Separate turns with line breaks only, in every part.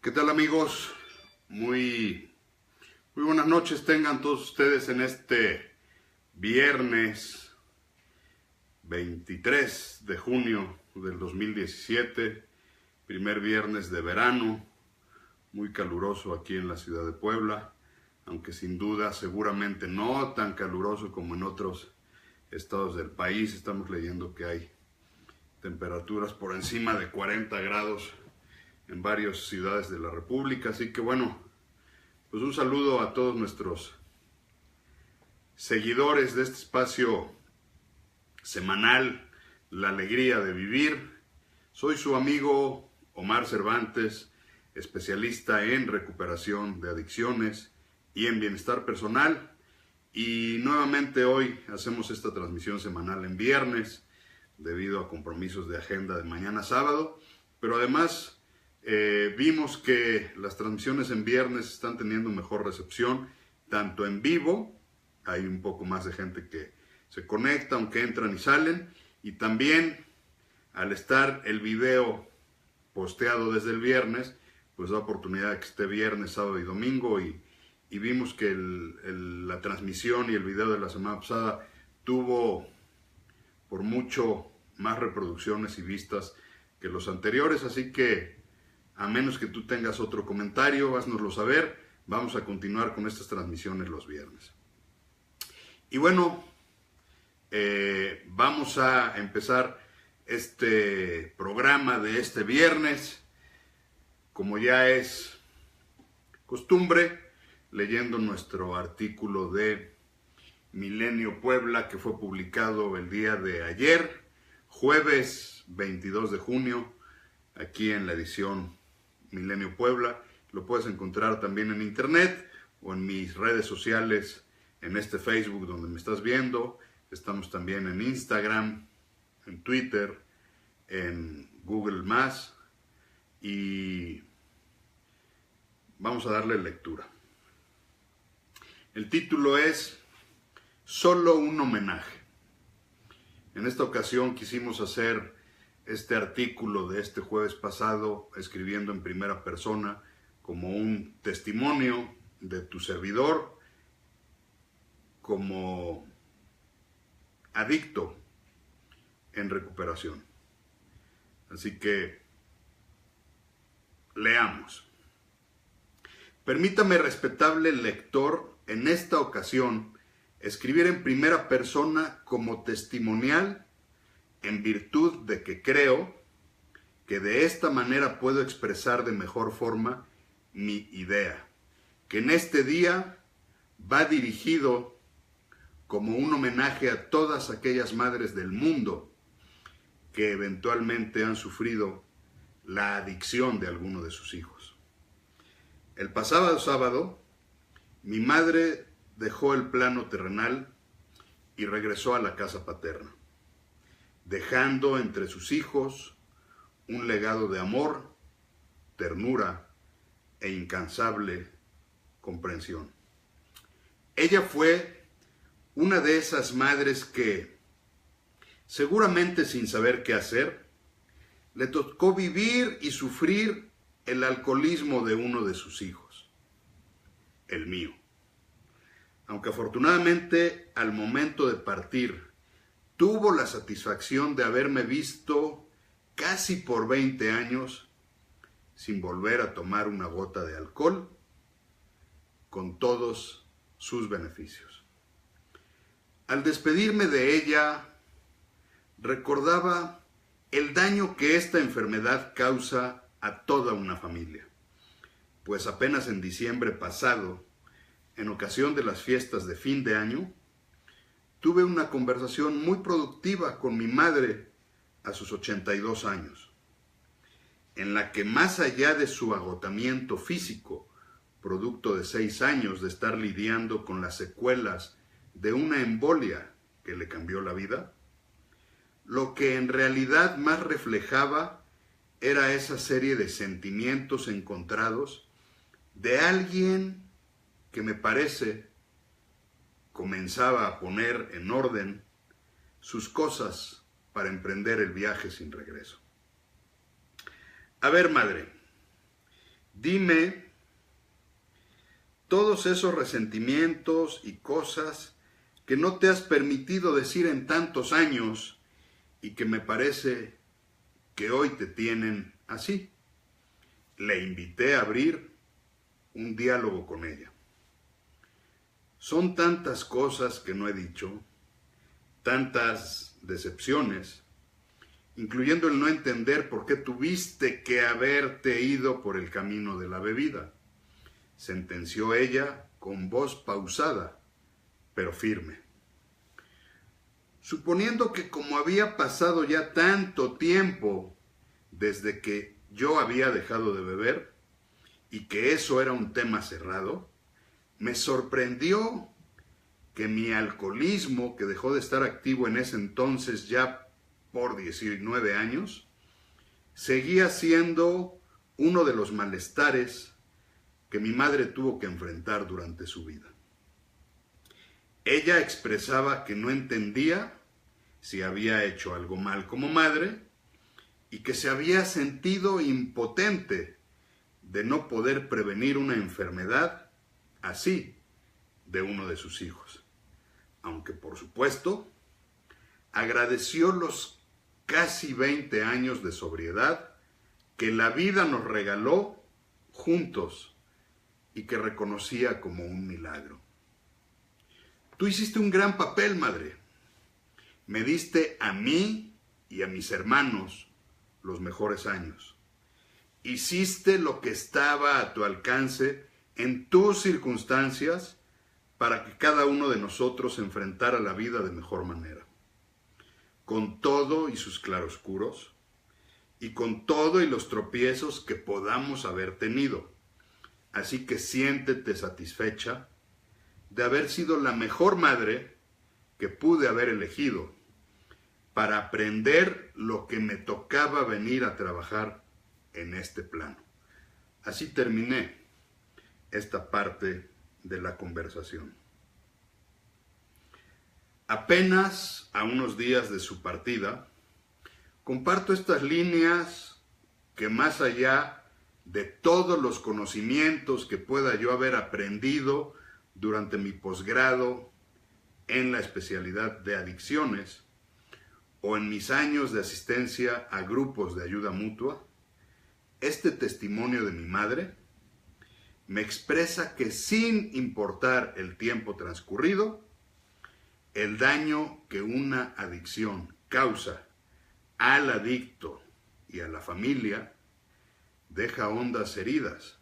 ¿Qué tal, amigos? Muy buenas noches tengan todos ustedes en este viernes 23 de junio del 2017, primer viernes de verano, muy caluroso aquí en la ciudad de Puebla, aunque sin duda seguramente no tan caluroso como en otros estados del país. Estamos leyendo que hay temperaturas por encima de 40 grados en varias ciudades de la República, así que bueno, pues un saludo a todos nuestros seguidores de este espacio semanal, La Alegría de Vivir. Soy su amigo Omar Cervantes, especialista en recuperación de adicciones y en bienestar personal, y nuevamente hoy hacemos esta transmisión semanal en viernes debido a compromisos de agenda de mañana sábado, pero además vimos que las transmisiones en viernes están teniendo mejor recepción, tanto en vivo, hay un poco más de gente que se conecta, aunque entran y salen, y también al estar el video posteado desde el viernes, pues da oportunidad de que esté viernes, sábado y domingo, y vimos que la transmisión y el video de la semana pasada tuvo por mucho más reproducciones y vistas que los anteriores, así que a menos que tú tengas otro comentario, háznoslo saber. Vamos a continuar con estas transmisiones los viernes. Y bueno, vamos a empezar este programa de este viernes, como ya es costumbre, leyendo nuestro artículo de Milenio Puebla, que fue publicado el día de ayer, jueves 22 de junio, aquí en la edición Milenio Puebla. Lo puedes encontrar también en internet o en mis redes sociales, en este Facebook donde me estás viendo. Estamos también en Instagram, en Twitter, en Google+, y vamos a darle lectura. El título es Solo un homenaje. En esta ocasión quisimos hacer este artículo de este jueves pasado escribiendo en primera persona como un testimonio de tu servidor como adicto en recuperación. Así que leamos. Permítame, respetable lector, en esta ocasión escribir en primera persona como testimonial, en virtud de que creo que de esta manera puedo expresar de mejor forma mi idea, que en este día va dirigido como un homenaje a todas aquellas madres del mundo que eventualmente han sufrido la adicción de alguno de sus hijos. El pasado sábado, mi madre dejó el plano terrenal y regresó a la casa paterna, dejando entre sus hijos un legado de amor, ternura e incansable comprensión. Ella fue una de esas madres que, seguramente sin saber qué hacer, le tocó vivir y sufrir el alcoholismo de uno de sus hijos, el mío. Aunque afortunadamente al momento de partir tuvo la satisfacción de haberme visto casi por 20 años sin volver a tomar una gota de alcohol, con todos sus beneficios. Al despedirme de ella, recordaba el daño que esta enfermedad causa a toda una familia, pues apenas en diciembre pasado, en ocasión de las fiestas de fin de año, tuve una conversación muy productiva con mi madre a sus 82 años, en la que más allá de su agotamiento físico, producto de 6 años de estar lidiando con las secuelas de una embolia que le cambió la vida, lo que en realidad más reflejaba era esa serie de sentimientos encontrados de alguien que, me parece, comenzaba a poner en orden sus cosas para emprender el viaje sin regreso. A ver, madre, Dime todos esos resentimientos y cosas que no te has permitido decir en tantos años y que me parece que hoy te tienen así. Le invité a abrir un diálogo con ella. Son tantas cosas que no he dicho, tantas decepciones, incluyendo el no entender por qué tuviste que haberte ido por el camino de la bebida, sentenció ella con voz pausada, pero firme. Suponiendo que como había pasado ya tanto tiempo desde que yo había dejado de beber y que eso era un tema cerrado, me sorprendió que mi alcoholismo, que dejó de estar activo en ese entonces ya por 19 años, seguía siendo uno de los malestares que mi madre tuvo que enfrentar durante su vida. Ella expresaba que no entendía si había hecho algo mal como madre y que se había sentido impotente de no poder prevenir una enfermedad así de uno de sus hijos. Aunque por supuesto agradeció los casi 20 años de sobriedad que la vida nos regaló juntos y que reconocía como un milagro. Tú hiciste un gran papel, madre. Me diste a mí y a mis hermanos los mejores años. Hiciste lo que estaba a tu alcance en tus circunstancias para que cada uno de nosotros enfrentara la vida de mejor manera. Con todo y sus claroscuros, y con todo y los tropiezos que podamos haber tenido. Así que siéntete satisfecha de haber sido la mejor madre que pude haber elegido para aprender lo que me tocaba venir a trabajar en este plano. Así terminé esta parte de la conversación. Apenas a unos días de su partida, comparto estas líneas que más allá de todos los conocimientos que pueda yo haber aprendido durante mi posgrado en la especialidad de adicciones o en mis años de asistencia a grupos de ayuda mutua, este testimonio de mi madre me expresa que sin importar el tiempo transcurrido, el daño que una adicción causa al adicto y a la familia deja hondas heridas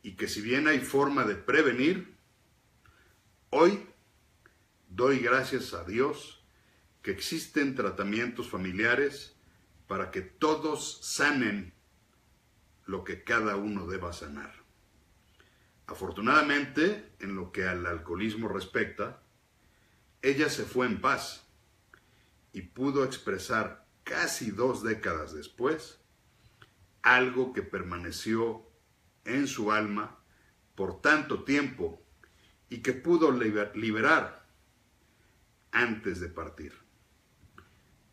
y que si bien hay forma de prevenir, hoy doy gracias a Dios que existen tratamientos familiares para que todos sanen lo que cada uno deba sanar. Afortunadamente, en lo que al alcoholismo respecta, ella se fue en paz y pudo expresar casi 2 décadas después algo que permaneció en su alma por tanto tiempo y que pudo liberar antes de partir.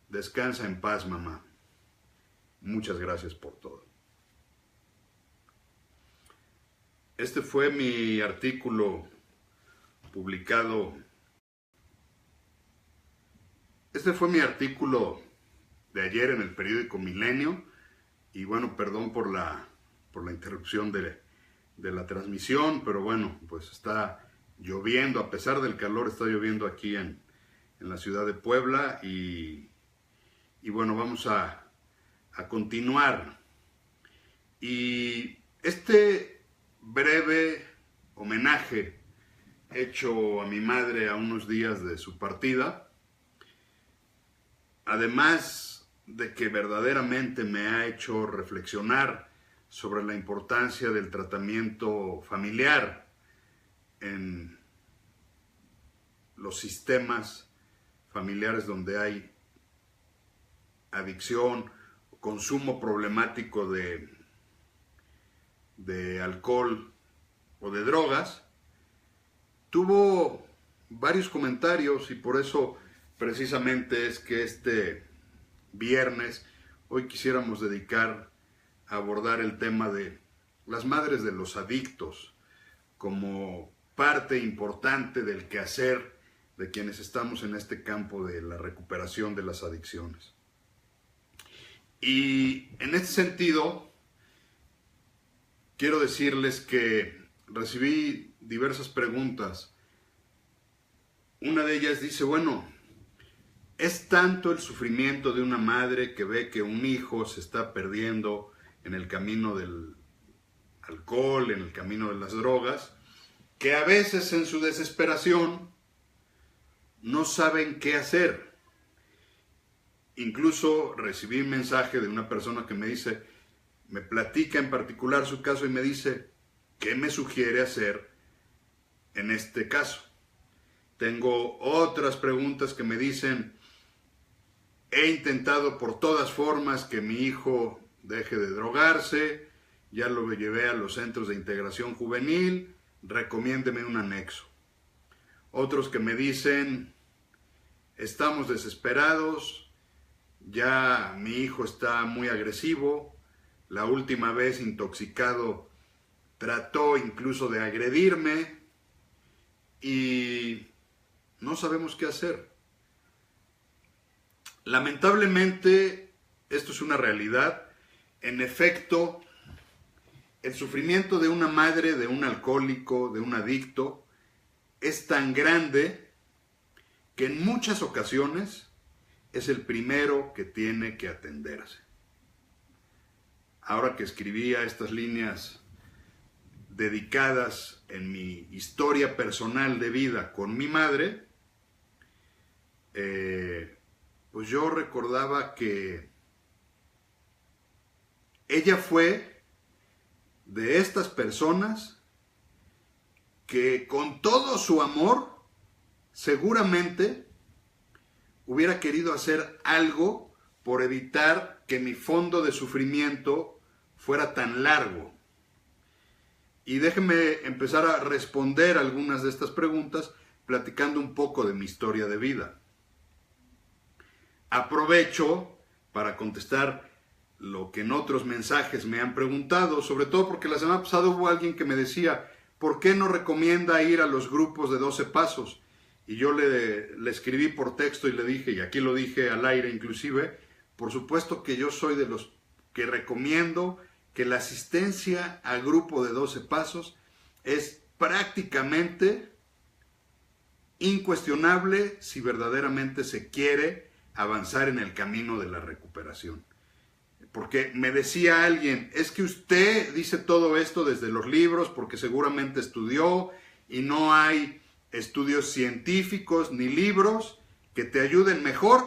Descansa en paz, mamá. Muchas gracias por todo. Este fue mi artículo publicado. Este fue mi artículo de ayer en el periódico Milenio. Y bueno, perdón por la interrupción de la transmisión, pero bueno, pues está lloviendo, a pesar del calor, está lloviendo aquí en la ciudad de Puebla y bueno, vamos a continuar. Y este breve homenaje hecho a mi madre a unos días de su partida, además de que verdaderamente me ha hecho reflexionar sobre la importancia del tratamiento familiar en los sistemas familiares donde hay adicción, consumo problemático de alcohol o de drogas, tuvo varios comentarios y por eso precisamente es que este viernes hoy quisiéramos dedicar a abordar el tema de las madres de los adictos como parte importante del quehacer de quienes estamos en este campo de la recuperación de las adicciones. Y en este sentido, quiero decirles que recibí diversas preguntas. Una de ellas dice, bueno, ¿es tanto el sufrimiento de una madre que ve que un hijo se está perdiendo en el camino del alcohol, en el camino de las drogas, que a veces en su desesperación no saben qué hacer? Incluso recibí un mensaje de una persona que me dice, me platica en particular su caso y me dice, ¿qué me sugiere hacer en este caso? Tengo otras preguntas que me dicen, he intentado por todas formas que mi hijo deje de drogarse, ya lo llevé a los centros de integración juvenil, recomiéndeme un anexo. Otros que me dicen, estamos desesperados, ya mi hijo está muy agresivo, la última vez intoxicado trató incluso de agredirme y no sabemos qué hacer. Lamentablemente, esto es una realidad. En efecto, el sufrimiento de una madre, de un alcohólico, de un adicto, es tan grande que en muchas ocasiones es el primero que tiene que atenderse. Ahora que escribía estas líneas dedicadas en mi historia personal de vida con mi madre, pues yo recordaba que ella fue de estas personas que con todo su amor seguramente hubiera querido hacer algo por evitar que mi fondo de sufrimiento fuera tan largo. Y déjenme empezar a responder algunas de estas preguntas platicando un poco de mi historia de vida. Aprovecho para contestar lo que en otros mensajes me han preguntado, sobre todo porque la semana pasada hubo alguien que me decía, ¿por qué no recomienda ir a los grupos de 12 pasos? Y yo le escribí por texto y le dije, y aquí lo dije al aire inclusive, por supuesto que yo soy de los que recomiendo que la asistencia al grupo de 12 pasos es prácticamente incuestionable si verdaderamente se quiere avanzar en el camino de la recuperación. Porque me decía alguien, es que usted dice todo esto desde los libros porque seguramente estudió y no hay estudios científicos ni libros que te ayuden mejor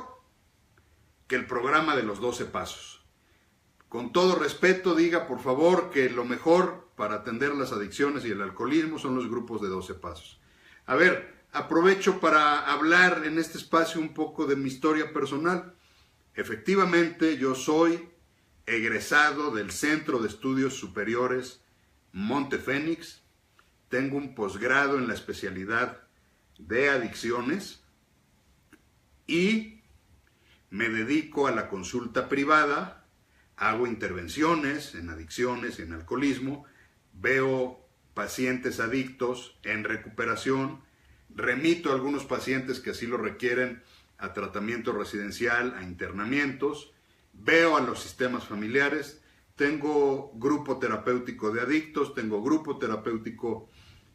que el programa de los 12 pasos. Con todo respeto, diga por favor que lo mejor para atender las adicciones y el alcoholismo son los grupos de 12 pasos. A ver, aprovecho para hablar en este espacio un poco de mi historia personal. Efectivamente, yo soy egresado del Centro de Estudios Superiores Montefénix. Tengo un posgrado en la especialidad de adicciones y me dedico a la consulta privada, hago intervenciones en adicciones y en alcoholismo, veo pacientes adictos en recuperación, remito a algunos pacientes que así lo requieren a tratamiento residencial, a internamientos, veo a los sistemas familiares, tengo grupo terapéutico de adictos, tengo grupo terapéutico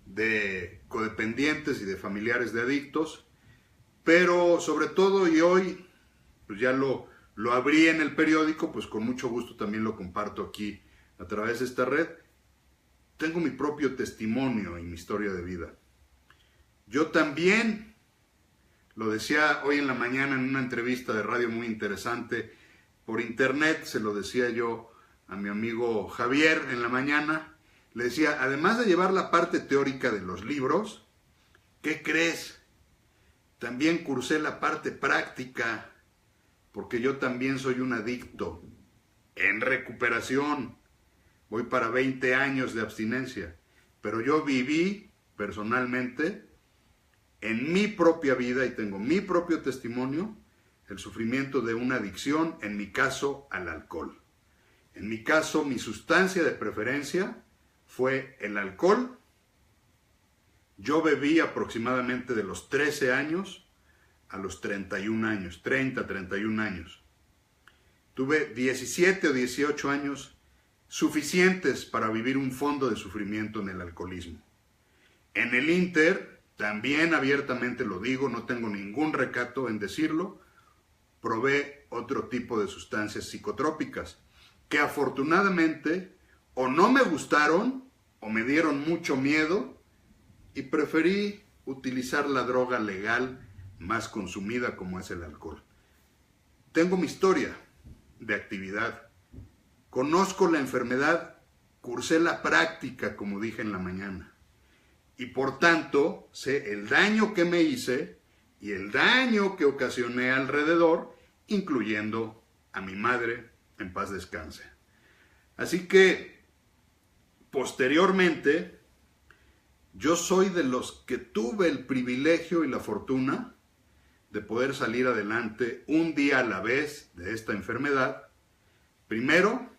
de codependientes y de familiares de adictos, pero sobre todo, y hoy pues ya lo abrí en el periódico, pues con mucho gusto también lo comparto aquí a través de esta red, tengo mi propio testimonio y mi historia de vida. Yo también, lo decía hoy en la mañana en una entrevista de radio muy interesante por internet, se lo decía yo a mi amigo Javier en la mañana, le decía, además de llevar la parte teórica de los libros, ¿qué crees? También cursé la parte práctica, porque yo también soy un adicto en recuperación. Voy para 20 años de abstinencia, pero yo viví personalmente en mi propia vida y tengo mi propio testimonio el sufrimiento de una adicción, en mi caso al alcohol. En mi caso, mi sustancia de preferencia fue el alcohol. Yo bebí aproximadamente de los 13 años a los 31 años, 30, 31 años. Tuve 17 o 18 años suficientes para vivir un fondo de sufrimiento en el alcoholismo. En el Inter, también abiertamente lo digo, no tengo ningún recato en decirlo, probé otro tipo de sustancias psicotrópicas que afortunadamente o no me gustaron o me dieron mucho miedo y preferí utilizar la droga legal más consumida como es el alcohol. Tengo mi historia de actividad. Conozco la enfermedad, cursé la práctica, como dije en la mañana. Y por tanto, sé el daño que me hice y el daño que ocasioné alrededor, incluyendo a mi madre, en paz descanse. Así que, posteriormente, yo soy de los que tuve el privilegio y la fortuna de poder salir adelante un día a la vez de esta enfermedad. Primero,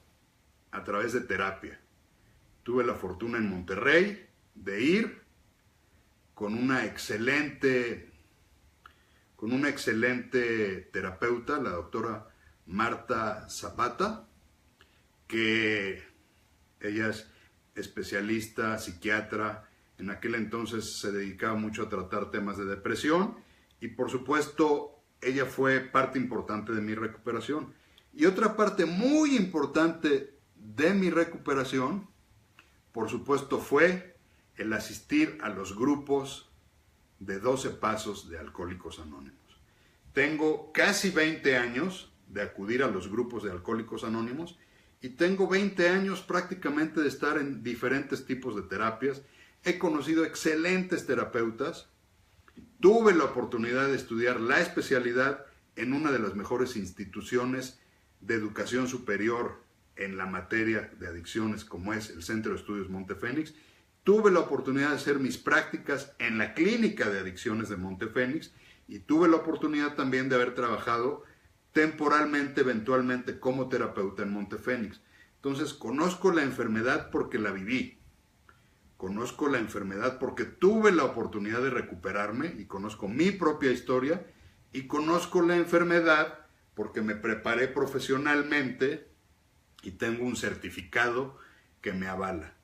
a través de terapia. Tuve la fortuna en Monterrey de ir con una excelente terapeuta, la doctora Marta Zapata, que ella es especialista, psiquiatra. En aquel entonces se dedicaba mucho a tratar temas de depresión y por supuesto ella fue parte importante de mi recuperación. Y otra parte muy importante de mi recuperación, por supuesto, fue el asistir a los grupos de 12 Pasos de Alcohólicos Anónimos. Tengo casi 20 años de acudir a los grupos de Alcohólicos Anónimos y tengo 20 años prácticamente de estar en diferentes tipos de terapias. He conocido excelentes terapeutas. Tuve la oportunidad de estudiar la especialidad en una de las mejores instituciones de educación superior en la materia de adicciones, como es el Centro de Estudios Montefénix. Tuve la oportunidad de hacer mis prácticas en la clínica de adicciones de Montefénix y tuve la oportunidad también de haber trabajado temporalmente, eventualmente, como terapeuta en Montefénix. Entonces, conozco la enfermedad porque la viví. Conozco la enfermedad porque tuve la oportunidad de recuperarme y conozco mi propia historia y conozco la enfermedad porque me preparé profesionalmente y tengo un certificado que me avala.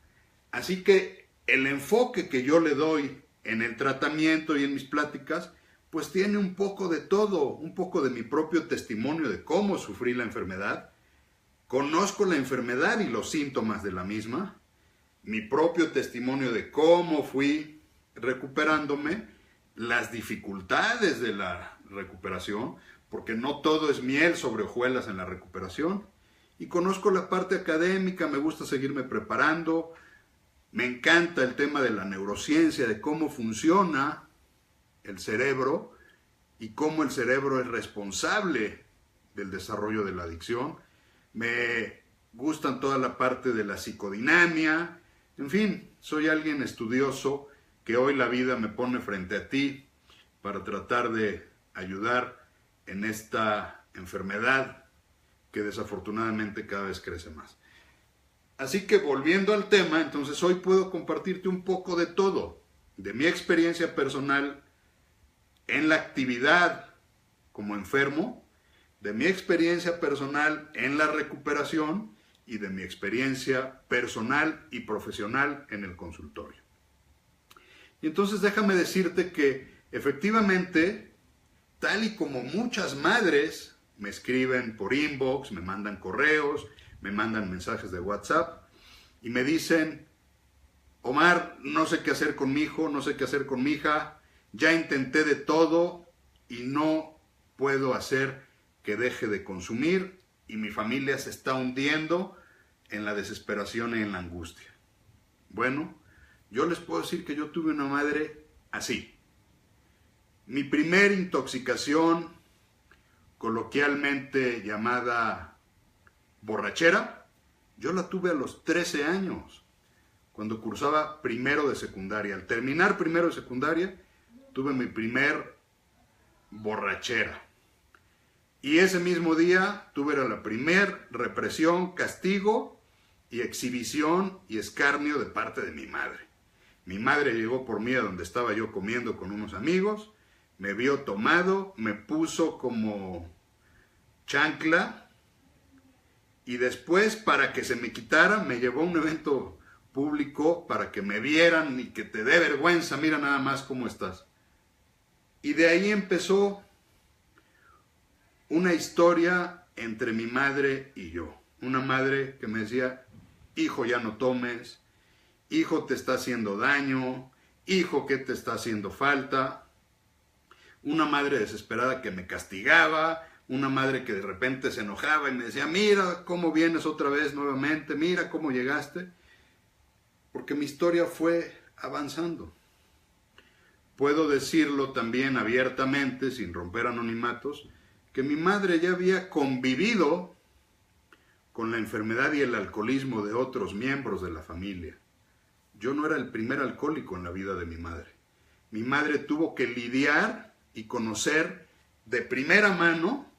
Así que el enfoque que yo le doy en el tratamiento y en mis pláticas, pues tiene un poco de todo, un poco de mi propio testimonio de cómo sufrí la enfermedad. Conozco la enfermedad y los síntomas de la misma, mi propio testimonio de cómo fui recuperándome, las dificultades de la recuperación, porque no todo es miel sobre hojuelas en la recuperación, y conozco la parte académica, me gusta seguirme preparando, me encanta el tema de la neurociencia, de cómo funciona el cerebro y cómo el cerebro es responsable del desarrollo de la adicción. Me gustan toda la parte de la psicodinamia. En fin, soy alguien estudioso que hoy la vida me pone frente a ti para tratar de ayudar en esta enfermedad que desafortunadamente cada vez crece más. Así que volviendo al tema, entonces hoy puedo compartirte un poco de todo, de mi experiencia personal en la actividad como enfermo, de mi experiencia personal en la recuperación y de mi experiencia personal y profesional en el consultorio. Y entonces déjame decirte que efectivamente, tal y como muchas madres me escriben por inbox, me mandan correos, me mandan mensajes de WhatsApp y me dicen: Omar, no sé qué hacer con mi hijo, no sé qué hacer con mi hija, ya intenté de todo y no puedo hacer que deje de consumir y mi familia se está hundiendo en la desesperación y en la angustia. Bueno, yo les puedo decir que yo tuve una madre así. Mi primer intoxicación, coloquialmente llamada borrachera, yo la tuve a los 13 años, cuando cursaba primero de secundaria. Al terminar primero de secundaria, tuve mi primer borrachera. Y ese mismo día tuve la primer represión, castigo, y exhibición y escarnio de parte de mi madre. Mi madre llegó por mí a donde estaba yo comiendo con unos amigos, me vio tomado, me puso como chancla y después, para que se me quitara, me llevó a un evento público para que me vieran y que te dé vergüenza, mira nada más cómo estás. Y de ahí empezó una historia entre mi madre y yo. Una madre que me decía, hijo, ya no tomes, hijo, te está haciendo daño, hijo, ¿qué te está haciendo falta? Una madre desesperada que me castigaba, una madre que de repente se enojaba y me decía, mira cómo vienes otra vez nuevamente, mira cómo llegaste, porque mi historia fue avanzando. Puedo decirlo también abiertamente, sin romper anonimatos, que mi madre ya había convivido con la enfermedad y el alcoholismo de otros miembros de la familia. Yo no era el primer alcohólico en la vida de mi madre. Mi madre tuvo que lidiar y conocer de primera mano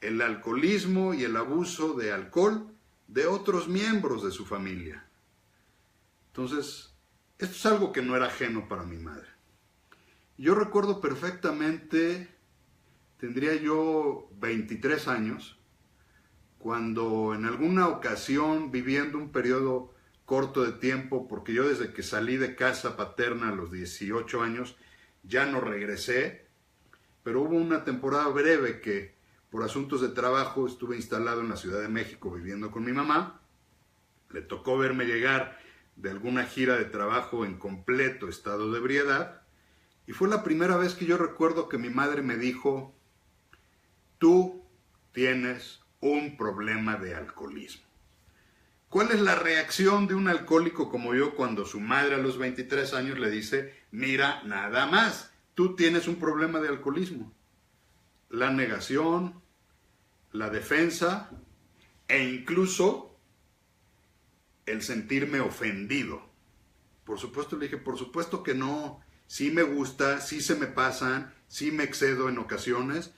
el alcoholismo y el abuso de alcohol de otros miembros de su familia. Entonces, esto es algo que no era ajeno para mi madre. Yo recuerdo perfectamente, tendría yo 23 años, cuando en alguna ocasión, viviendo un periodo corto de tiempo, porque yo desde que salí de casa paterna a los 18 años, ya no regresé, pero hubo una temporada breve que por asuntos de trabajo estuve instalado en la Ciudad de México viviendo con mi mamá. Le tocó verme llegar de alguna gira de trabajo en completo estado de ebriedad, y fue la primera vez que yo recuerdo que mi madre me dijo, tú tienes un problema de alcoholismo. ¿Cuál es la reacción de un alcohólico como yo cuando su madre a los 23 años le dice, mira, nada más, tú tienes un problema de alcoholismo? La negación, la defensa e incluso el sentirme ofendido. Por supuesto le dije, por supuesto que no, sí me gusta, sí se me pasan, sí me excedo en ocasiones,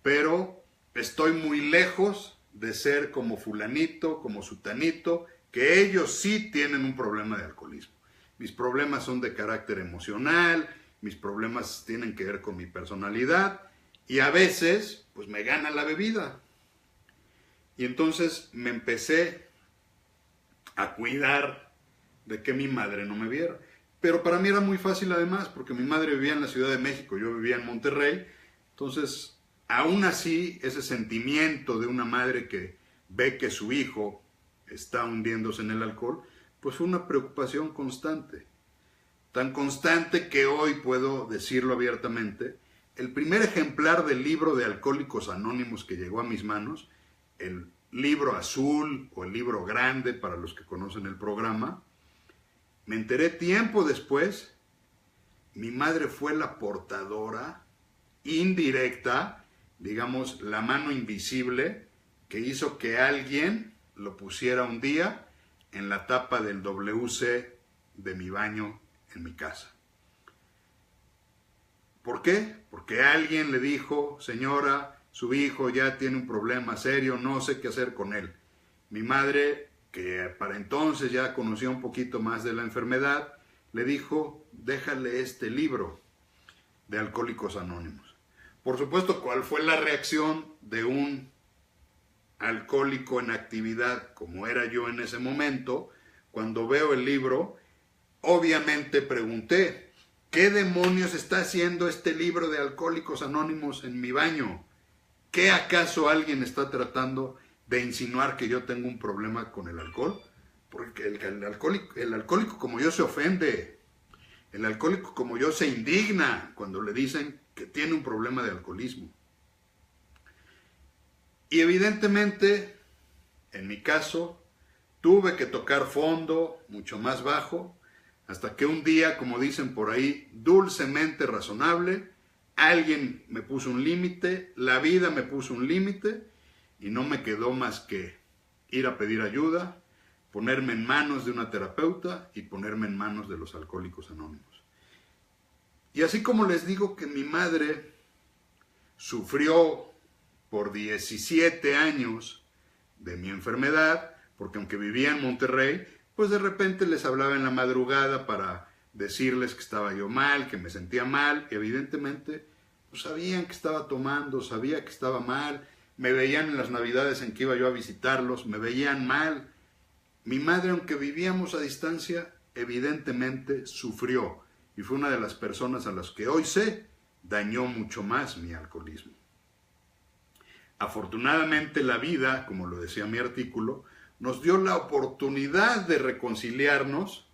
pero estoy muy lejos de ser como fulanito, como sutanito, que ellos sí tienen un problema de alcoholismo. Mis problemas son de carácter emocional, mis problemas tienen que ver con mi personalidad y a veces pues me gana la bebida. Y entonces me empecé a cuidar de que mi madre no me viera. Pero para mí era muy fácil además, porque mi madre vivía en la Ciudad de México, yo vivía en Monterrey, entonces aún así ese sentimiento de una madre que ve que su hijo está hundiéndose en el alcohol, pues fue una preocupación constante. Tan constante que hoy puedo decirlo abiertamente, el primer ejemplar del libro de Alcohólicos Anónimos que llegó a mis manos, el libro azul o el libro grande para los que conocen el programa, me enteré tiempo después, mi madre fue la portadora indirecta, digamos, la mano invisible que hizo que alguien lo pusiera un día en la tapa del WC de mi baño en mi casa. ¿Por qué? Porque alguien le dijo, señora, su hijo ya tiene un problema serio, no sé qué hacer con él. Mi madre, que para entonces ya conocía un poquito más de la enfermedad, le dijo, déjale este libro de Alcohólicos Anónimos. Por supuesto, ¿cuál fue la reacción de un alcohólico en actividad como era yo en ese momento? Cuando veo el libro, obviamente pregunté, ¿qué demonios está haciendo este libro de Alcohólicos Anónimos en mi baño? ¿Qué acaso alguien está tratando de insinuar que yo tengo un problema con el alcohol? Porque el alcohólico como yo se ofende, el alcohólico como yo se indigna cuando le dicen que tiene un problema de alcoholismo. Y evidentemente, en mi caso, tuve que tocar fondo, mucho más bajo, hasta que un día, como dicen por ahí, dulcemente razonable, alguien me puso un límite, la vida me puso un límite, y no me quedó más que ir a pedir ayuda, ponerme en manos de una terapeuta y ponerme en manos de los Alcohólicos Anónimos. Y así como les digo que mi madre sufrió por 17 años de mi enfermedad, porque aunque vivía en Monterrey, pues de repente les hablaba en la madrugada para decirles que estaba yo mal, que me sentía mal, y evidentemente pues sabían que estaba tomando, sabía que estaba mal, me veían en las navidades en que iba yo a visitarlos, me veían mal. Mi madre, aunque vivíamos a distancia, evidentemente sufrió, y fue una de las personas a las que hoy sé dañó mucho más mi alcoholismo. Afortunadamente la vida, como lo decía mi artículo, nos dio la oportunidad de reconciliarnos,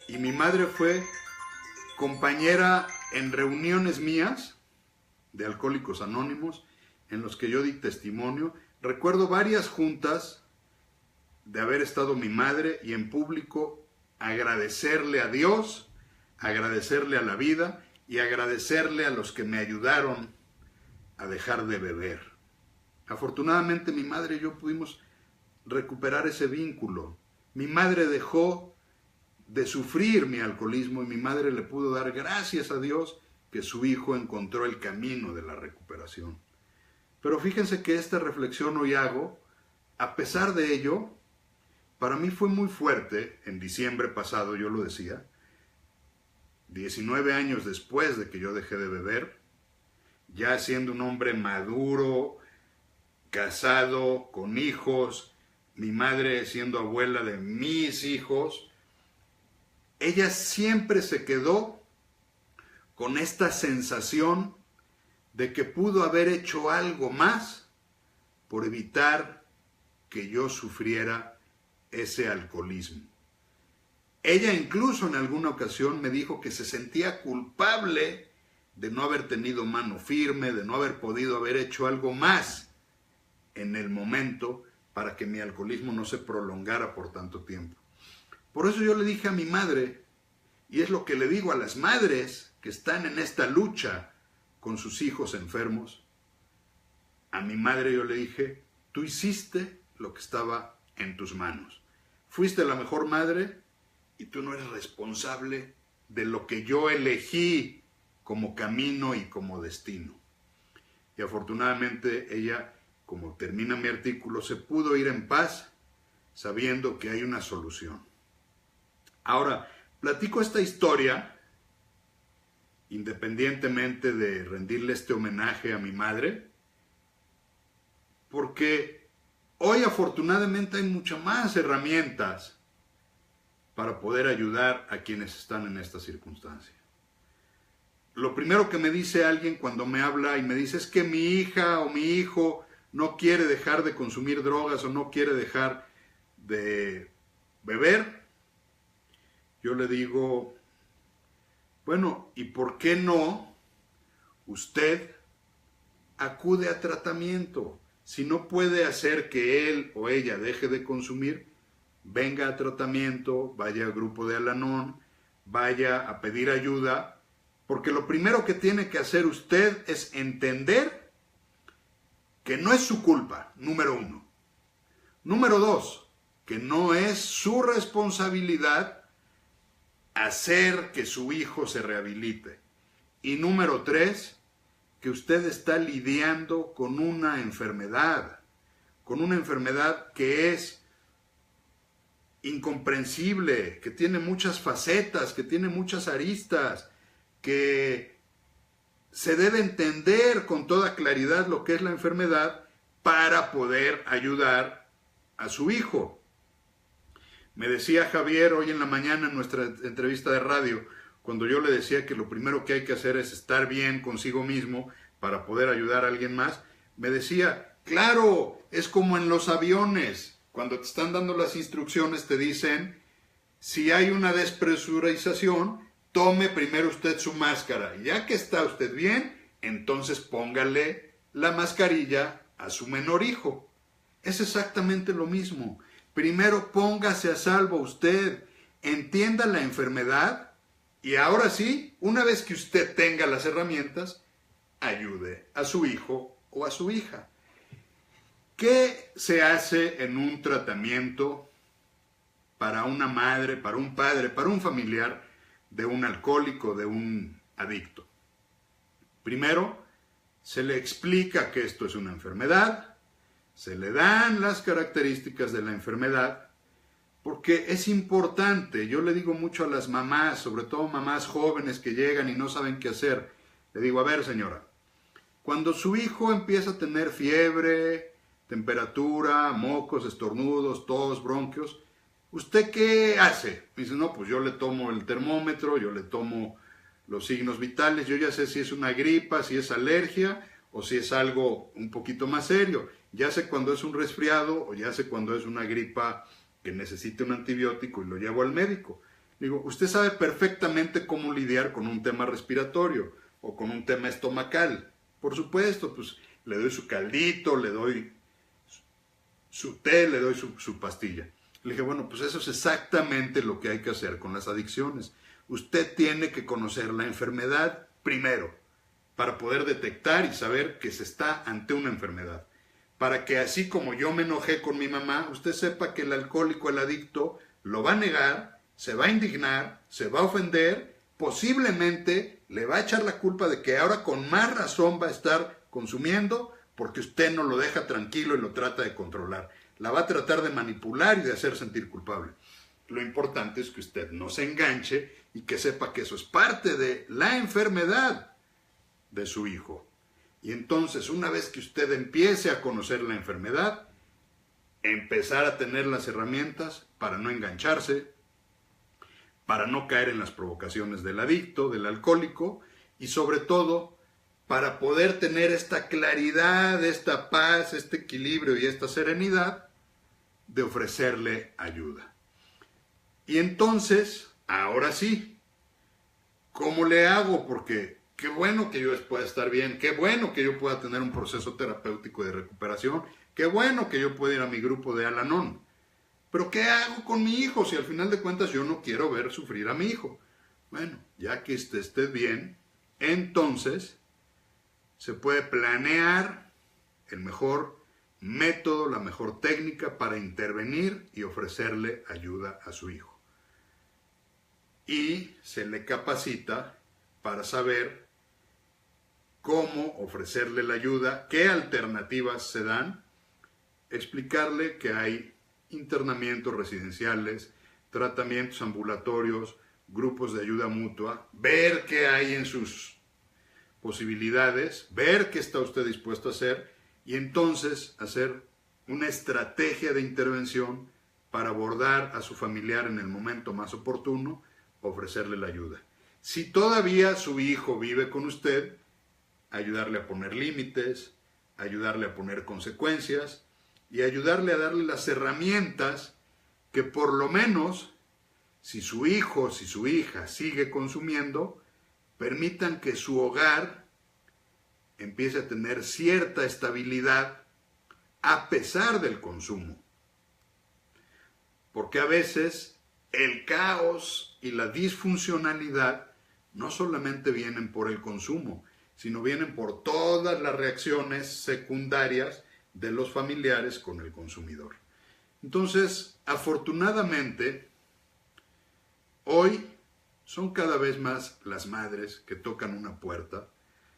y mi madre fue compañera en reuniones mías de Alcohólicos Anónimos en los que yo di testimonio. Recuerdo varias juntas de haber estado mi madre y en público agradecerle a Dios, agradecerle a la vida y agradecerle a los que me ayudaron a dejar de beber. Afortunadamente mi madre y yo pudimos recuperar ese vínculo. Mi madre dejó de sufrir mi alcoholismo y mi madre le pudo dar gracias a Dios que su hijo encontró el camino de la recuperación. Pero fíjense que esta reflexión hoy hago, a pesar de ello, para mí fue muy fuerte. En diciembre pasado, yo lo decía, 19 años después de que yo dejé de beber, ya siendo un hombre maduro, casado, con hijos, mi madre siendo abuela de mis hijos, ella siempre se quedó con esta sensación de que pudo haber hecho algo más por evitar que yo sufriera ese alcoholismo. Ella incluso en alguna ocasión me dijo que se sentía culpable de no haber tenido mano firme, de no haber podido haber hecho algo más en el momento para que mi alcoholismo no se prolongara por tanto tiempo. Por eso yo le dije a mi madre, y es lo que le digo a las madres que están en esta lucha con sus hijos enfermos, a mi madre yo le dije, tú hiciste lo que estaba en tus manos. Fuiste la mejor madre y tú no eres responsable de lo que yo elegí como camino y como destino. Y afortunadamente ella, como termina mi artículo, se pudo ir en paz sabiendo que hay una solución. Ahora, platico esta historia independientemente de rendirle este homenaje a mi madre, porque hoy afortunadamente hay muchas más herramientas para poder ayudar a quienes están en esta circunstancia. Lo primero que me dice alguien cuando me habla y me dice es que mi hija o mi hijo no quiere dejar de consumir drogas o no quiere dejar de beber, yo le digo, bueno, ¿y por qué no usted acude a tratamiento? Si no puede hacer que él o ella deje de consumir, venga a tratamiento, vaya al grupo de Al-Anon, vaya a pedir ayuda, porque lo primero que tiene que hacer usted es entender que no es su culpa, número 1. Número 2, que no es su responsabilidad hacer que su hijo se rehabilite. Y número 3, que usted está lidiando con una enfermedad que es incomprensible, que tiene muchas facetas, que tiene muchas aristas, que se debe entender con toda claridad lo que es la enfermedad para poder ayudar a su hijo. Me decía Javier hoy en la mañana en nuestra entrevista de radio, cuando yo le decía que lo primero que hay que hacer es estar bien consigo mismo para poder ayudar a alguien más, me decía, claro, es como en los aviones, cuando te están dando las instrucciones te dicen, si hay una despresurización, tome primero usted su máscara, ya que está usted bien, entonces póngale la mascarilla a su menor hijo. Es exactamente lo mismo. Primero póngase a salvo usted, entienda la enfermedad y ahora sí, una vez que usted tenga las herramientas, ayude a su hijo o a su hija. ¿Qué se hace en un tratamiento para una madre, para un padre, para un familiar de un alcohólico, de un adicto? Primero, se le explica que esto es una enfermedad, se le dan las características de la enfermedad, porque es importante. Yo le digo mucho a las mamás, sobre todo mamás jóvenes que llegan y no saben qué hacer. Le digo, a ver señora, cuando su hijo empieza a tener fiebre, temperatura, mocos, estornudos, tos, bronquios, ¿usted qué hace? Me dice, no, pues yo le tomo el termómetro, yo le tomo los signos vitales, yo ya sé si es una gripa, si es alergia o si es algo un poquito más serio. Ya sé cuando es un resfriado o ya sé cuando es una gripa que necesite un antibiótico y lo llevo al médico. Digo, usted sabe perfectamente cómo lidiar con un tema respiratorio o con un tema estomacal. Por supuesto, pues le doy su caldito, le doy su té, le doy su pastilla. Le dije, bueno, pues eso es exactamente lo que hay que hacer con las adicciones. Usted tiene que conocer la enfermedad primero para poder detectar y saber que se está ante una enfermedad. Para que así como yo me enojé con mi mamá, usted sepa que el alcohólico, el adicto, lo va a negar, se va a indignar, se va a ofender, posiblemente le va a echar la culpa de que ahora con más razón va a estar consumiendo porque usted no lo deja tranquilo y lo trata de controlar. La va a tratar de manipular y de hacer sentir culpable. Lo importante es que usted no se enganche y que sepa que eso es parte de la enfermedad de su hijo. Y entonces, una vez que usted empiece a conocer la enfermedad, empezar a tener las herramientas para no engancharse, para no caer en las provocaciones del adicto, del alcohólico, y sobre todo, para poder tener esta claridad, esta paz, este equilibrio y esta serenidad de ofrecerle ayuda. Y entonces, ahora sí, ¿cómo le hago? Porque qué bueno que yo pueda estar bien, qué bueno que yo pueda tener un proceso terapéutico de recuperación, qué bueno que yo pueda ir a mi grupo de Al-Anon. Pero ¿qué hago con mi hijo si al final de cuentas yo no quiero ver sufrir a mi hijo? Bueno, ya que esté bien, entonces se puede planear el mejor método, la mejor técnica para intervenir y ofrecerle ayuda a su hijo. Y se le capacita para saber cómo ofrecerle la ayuda, qué alternativas se dan, explicarle que hay internamientos residenciales, tratamientos ambulatorios, grupos de ayuda mutua, ver qué hay en sus posibilidades, ver qué está usted dispuesto a hacer y entonces hacer una estrategia de intervención para abordar a su familiar en el momento más oportuno, ofrecerle la ayuda. Si todavía su hijo vive con usted, ayudarle a poner límites, ayudarle a poner consecuencias y ayudarle a darle las herramientas que por lo menos, si su hijo, si su hija sigue consumiendo, permitan que su hogar empiece a tener cierta estabilidad a pesar del consumo. Porque a veces el caos y la disfuncionalidad no solamente vienen por el consumo, sino vienen por todas las reacciones secundarias de los familiares con el consumidor. Entonces, afortunadamente, hoy son cada vez más las madres que tocan una puerta.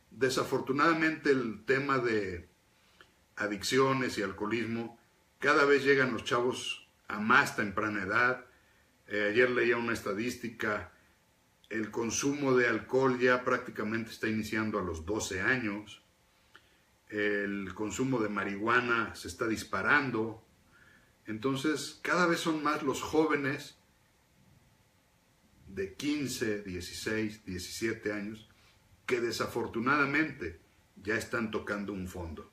Desafortunadamente, el tema de adicciones y alcoholismo, cada vez llegan los chavos a más temprana edad. Ayer leía una estadística, el consumo de alcohol ya prácticamente está iniciando a los 12 años. El consumo de marihuana se está disparando. Entonces, cada vez son más los jóvenes de 15, 16, 17 años que desafortunadamente ya están tocando un fondo.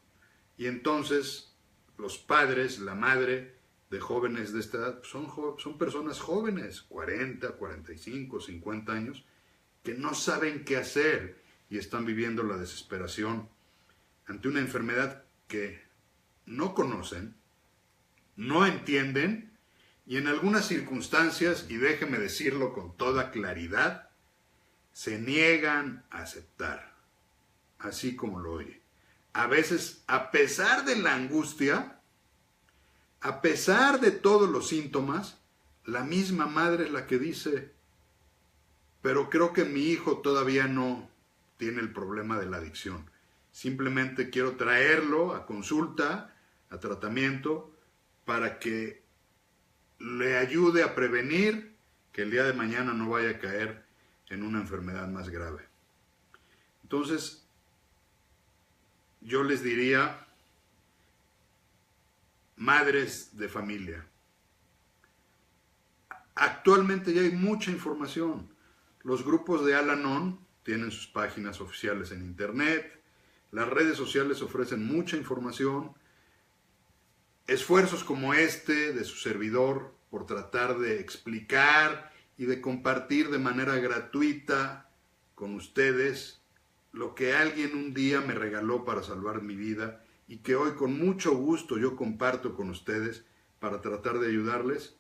Y entonces, los padres, la madre de jóvenes de esta edad, son personas jóvenes, 40, 45, 50 años, que no saben qué hacer y están viviendo la desesperación ante una enfermedad que no conocen, no entienden y en algunas circunstancias, y déjeme decirlo con toda claridad, se niegan a aceptar, así como lo oye. A veces, a pesar de la angustia, a pesar de todos los síntomas, la misma madre es la que dice, pero creo que mi hijo todavía no tiene el problema de la adicción. Simplemente quiero traerlo a consulta, a tratamiento para que le ayude a prevenir que el día de mañana no vaya a caer en una enfermedad más grave. Entonces, yo les diría, madres de familia, actualmente ya hay mucha información. Los grupos de Al-Anon tienen sus páginas oficiales en internet, las redes sociales ofrecen mucha información. Esfuerzos como este de su servidor por tratar de explicar y de compartir de manera gratuita con ustedes lo que alguien un día me regaló para salvar mi vida y que hoy con mucho gusto yo comparto con ustedes para tratar de ayudarles.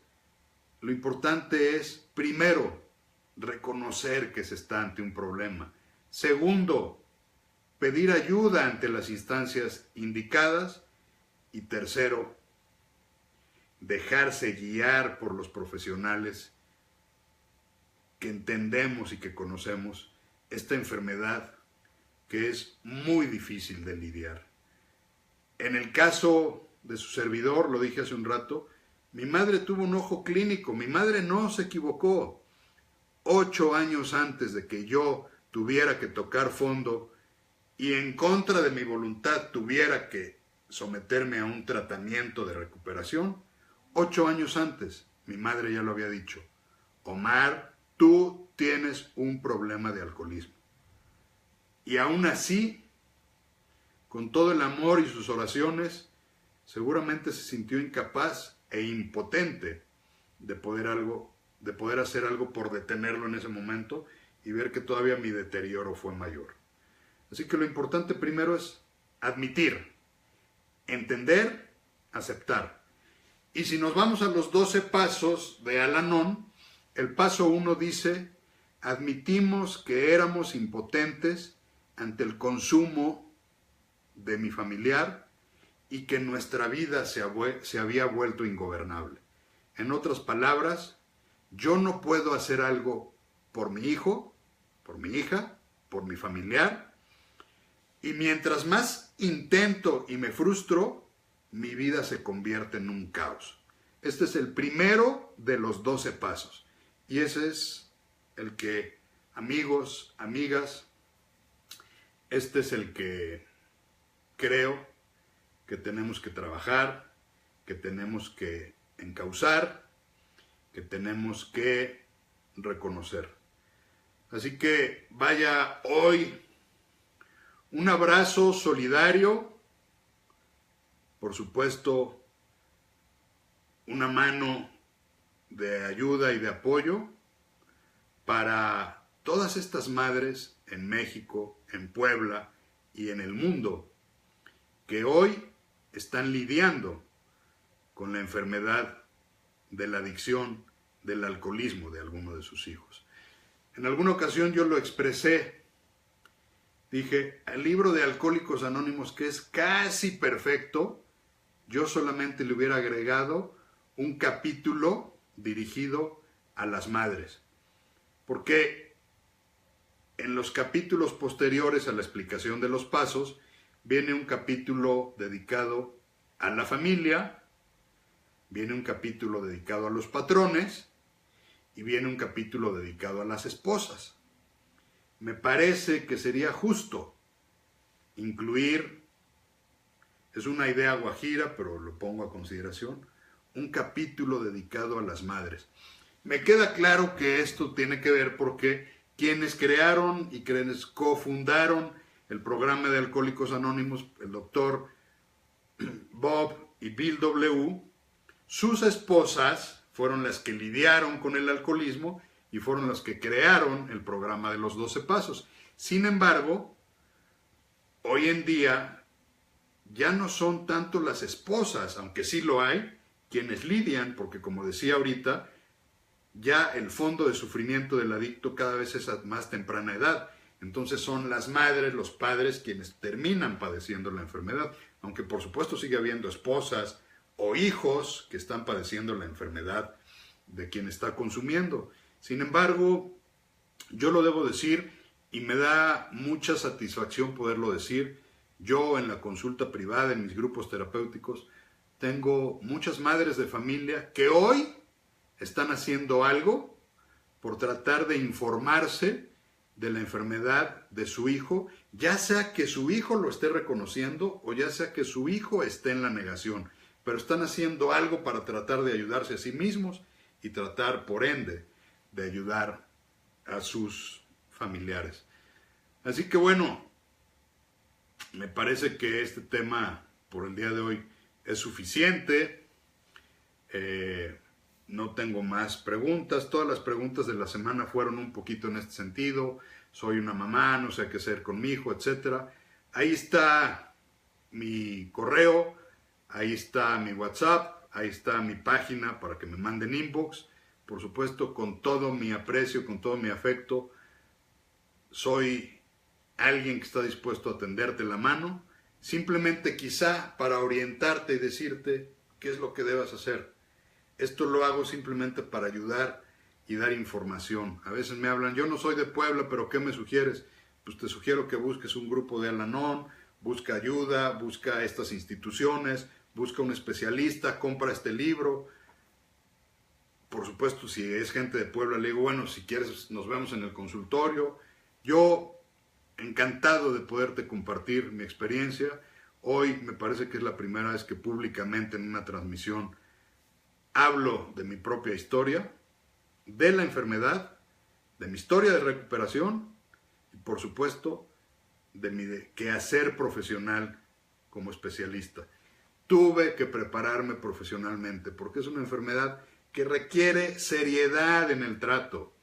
Lo importante es, primero, reconocer que se está ante un problema. Segundo, pedir ayuda ante las instancias indicadas. Y tercero, dejarse guiar por los profesionales que entendemos y que conocemos esta enfermedad que es muy difícil de lidiar. En el caso de su servidor, lo dije hace un rato, mi madre tuvo un ojo clínico, mi madre no se equivocó. 8 años antes de que yo tuviera que tocar fondo y en contra de mi voluntad tuviera que someterme a un tratamiento de recuperación, 8 años antes, mi madre ya lo había dicho, Omar, tú tienes un problema de alcoholismo. Y aún así, con todo el amor y sus oraciones, seguramente se sintió incapaz e impotente de poder hacer algo por detenerlo en ese momento y ver que todavía mi deterioro fue mayor. Así que lo importante primero es admitir, entender, aceptar. Y si nos vamos a los 12 pasos de Al-Anon, el paso 1 dice, admitimos que éramos impotentes ante el consumo de mi familiar y que nuestra vida se había vuelto ingobernable. En otras palabras, yo no puedo hacer algo por mi hijo, por mi hija, por mi familiar, y mientras más intento y me frustro, mi vida se convierte en un caos. Este es el primero de los 12 pasos. Y ese es el que, amigos, amigas, este es el que creo que tenemos que trabajar, que tenemos que encauzar, que tenemos que reconocer. Así que vaya hoy un abrazo solidario, por supuesto, una mano de ayuda y de apoyo para todas estas madres en México, en Puebla y en el mundo que hoy están lidiando con la enfermedad de la adicción, del alcoholismo de alguno de sus hijos. En alguna ocasión yo lo expresé, dije, el libro de Alcohólicos Anónimos, que es casi perfecto, yo solamente le hubiera agregado un capítulo dirigido a las madres, porque en los capítulos posteriores a la explicación de los pasos viene un capítulo dedicado a la familia, viene un capítulo dedicado a los patrones y viene un capítulo dedicado a las esposas. Me parece que sería justo incluir, es una idea guajira, pero lo pongo a consideración, un capítulo dedicado a las madres. Me queda claro que esto tiene que ver porque quienes crearon y quienes cofundaron el programa de Alcohólicos Anónimos, el doctor Bob y Bill W., sus esposas fueron las que lidiaron con el alcoholismo y fueron las que crearon el programa de los 12 pasos. Sin embargo, hoy en día ya no son tanto las esposas, aunque sí lo hay, quienes lidian, porque como decía ahorita, ya el fondo de sufrimiento del adicto cada vez es a más temprana edad. Entonces son las madres, los padres quienes terminan padeciendo la enfermedad, aunque por supuesto sigue habiendo esposas o hijos que están padeciendo la enfermedad de quien está consumiendo. Sin embargo, yo lo debo decir y me da mucha satisfacción poderlo decir. Yo en la consulta privada, en mis grupos terapéuticos, tengo muchas madres de familia que hoy están haciendo algo por tratar de informarse de la enfermedad de su hijo, ya sea que su hijo lo esté reconociendo o ya sea que su hijo esté en la negación, pero están haciendo algo para tratar de ayudarse a sí mismos y tratar, por ende, de ayudar a sus familiares. Así que bueno, me parece que este tema por el día de hoy es suficiente. No tengo más preguntas. Todas las preguntas de la semana fueron un poquito en este sentido. Soy una mamá, no sé qué hacer con mi hijo, etc. Ahí está mi correo, ahí está mi WhatsApp, ahí está mi página para que me manden inbox. Por supuesto, con todo mi aprecio, con todo mi afecto, soy alguien que está dispuesto a tenderte la mano, simplemente quizá para orientarte y decirte qué es lo que debas hacer. Esto lo hago simplemente para ayudar y dar información. A veces me hablan, yo no soy de Puebla, pero ¿qué me sugieres? Pues te sugiero que busques un grupo de Al-Anon, busca ayuda, busca estas instituciones, busca un especialista, compra este libro. Por supuesto, si es gente de Puebla, le digo, bueno, si quieres nos vemos en el consultorio. Yo, encantado de poderte compartir mi experiencia. Hoy me parece que es la primera vez que públicamente en una transmisión hablo de mi propia historia, de la enfermedad, de mi historia de recuperación y por supuesto de mi quehacer profesional como especialista. Tuve que prepararme profesionalmente porque es una enfermedad que requiere seriedad en el trato.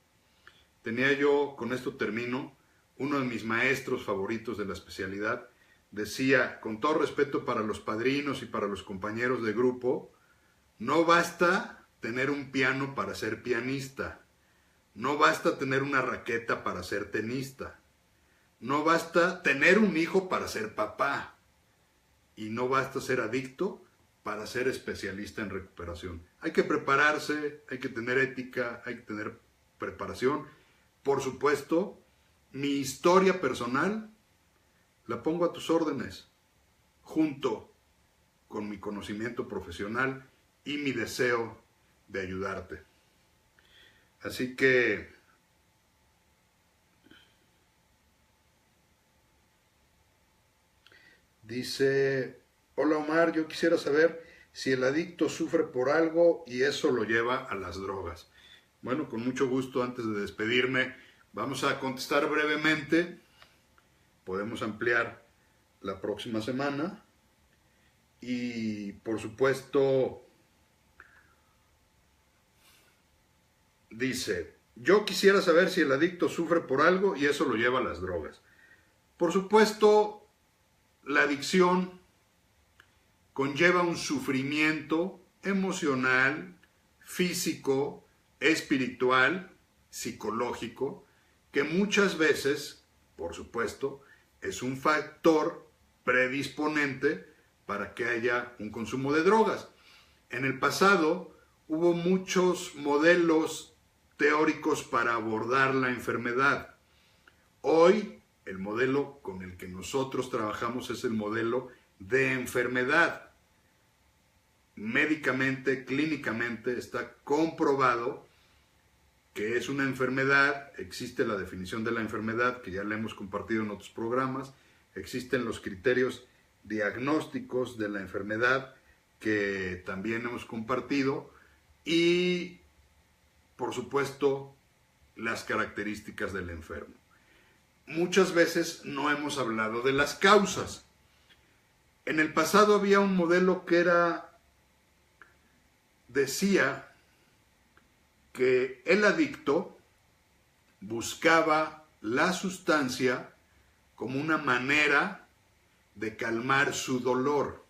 Tenía yo, con esto termino, uno de mis maestros favoritos de la especialidad, decía, con todo respeto para los padrinos y para los compañeros de grupo, no basta tener un piano para ser pianista, no basta tener una raqueta para ser tenista, no basta tener un hijo para ser papá y no basta ser adicto para ser especialista en recuperación. Hay que prepararse, hay que tener ética, hay que tener preparación. Por supuesto, mi historia personal la pongo a tus órdenes, junto con mi conocimiento profesional y mi deseo de ayudarte. Así que dice, hola Omar, yo quisiera saber si el adicto sufre por algo y eso lo lleva a las drogas. Bueno, con mucho gusto, antes de despedirme, vamos a contestar brevemente. Podemos ampliar la próxima semana. Y por supuesto, dice, yo quisiera saber si el adicto sufre por algo y eso lo lleva a las drogas. Por supuesto, la adicción conlleva un sufrimiento emocional, físico, espiritual, psicológico, que muchas veces, por supuesto, es un factor predisponente para que haya un consumo de drogas. En el pasado hubo muchos modelos teóricos para abordar la enfermedad. Hoy el modelo con el que nosotros trabajamos es el modelo de enfermedad. Médicamente, clínicamente está comprobado que es una enfermedad, existe la definición de la enfermedad que ya la hemos compartido en otros programas, existen los criterios diagnósticos de la enfermedad que también hemos compartido y por supuesto las características del enfermo. Muchas veces no hemos hablado de las causas. En el pasado había un modelo que decía que el adicto buscaba la sustancia como una manera de calmar su dolor.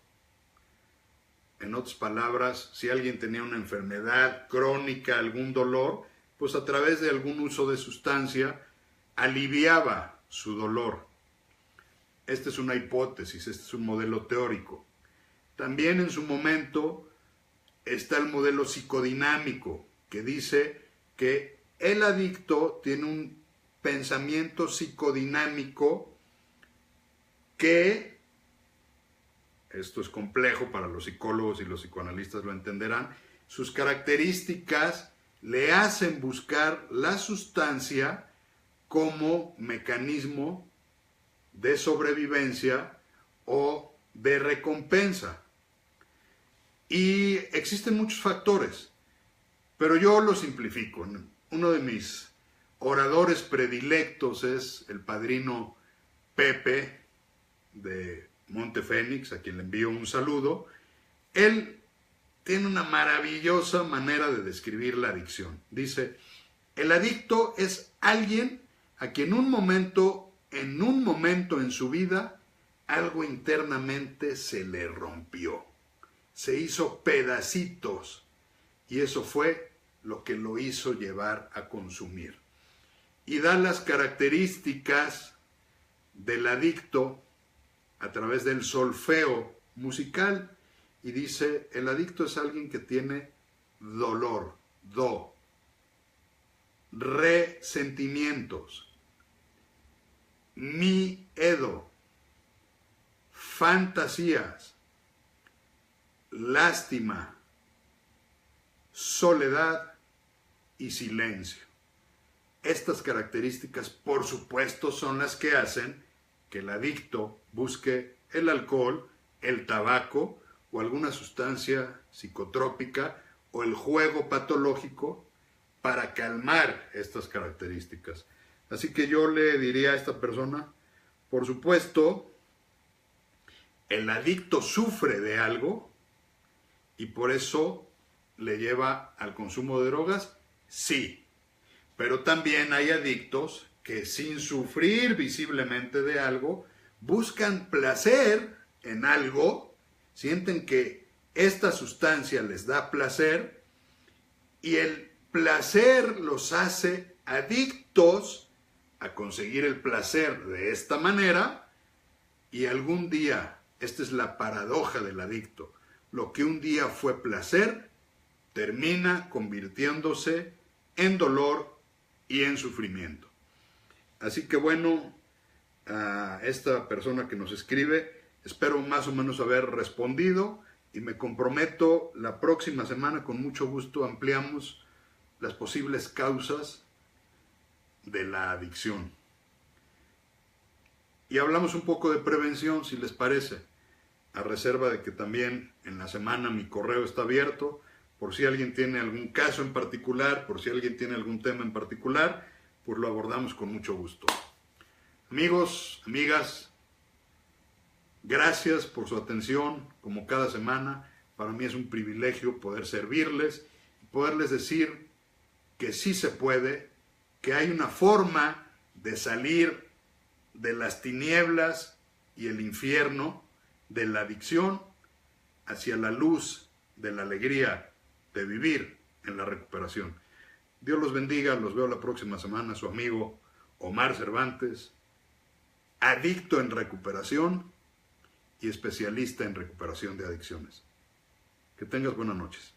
En otras palabras, si alguien tenía una enfermedad crónica, algún dolor, pues a través de algún uso de sustancia aliviaba su dolor. Esta es una hipótesis, este es un modelo teórico. También en su momento está el modelo psicodinámico, que dice que el adicto tiene un pensamiento psicodinámico que esto es complejo para los psicólogos y los psicoanalistas lo entenderán, sus características le hacen buscar la sustancia como mecanismo de sobrevivencia o de recompensa. Y existen muchos factores, pero yo lo simplifico. Uno de mis oradores predilectos es el padrino Pepe de Montefénix, a quien le envío un saludo. Él tiene una maravillosa manera de describir la adicción. Dice, el adicto es alguien a quien en un momento en su vida, algo internamente se le rompió. Se hizo pedacitos y eso fue lo que lo hizo llevar a consumir. Y da las características del adicto a través del solfeo musical y dice, el adicto es alguien que tiene dolor, resentimientos, miedo, fantasías, lástima, soledad y silencio. Estas características, por supuesto, son las que hacen que el adicto busque el alcohol, el tabaco o alguna sustancia psicotrópica o el juego patológico para calmar estas características. Así que yo le diría a esta persona, por supuesto, el adicto sufre de algo y por eso le lleva al consumo de drogas, sí. Pero también hay adictos que sin sufrir visiblemente de algo, buscan placer en algo, sienten que esta sustancia les da placer y el placer los hace adictos a conseguir el placer de esta manera y algún día, esta es la paradoja del adicto, lo que un día fue placer termina convirtiéndose en dolor y en sufrimiento. Así que bueno, a esta persona que nos escribe, espero más o menos haber respondido y me comprometo la próxima semana, con mucho gusto ampliamos las posibles causas de la adicción. Y hablamos un poco de prevención, si les parece, a reserva de que también en la semana mi correo está abierto, por si alguien tiene algún caso en particular, por si alguien tiene algún tema en particular, pues lo abordamos con mucho gusto. Amigos, amigas, gracias por su atención, como cada semana. Para mí es un privilegio poder servirles y poderles decir que sí se puede, que hay una forma de salir de las tinieblas y el infierno, de la adicción, hacia la luz de la alegría de vivir en la recuperación. Dios los bendiga, los veo la próxima semana, su amigo Omar Cervantes, adicto en recuperación y especialista en recuperación de adicciones. Que tengas buenas noches.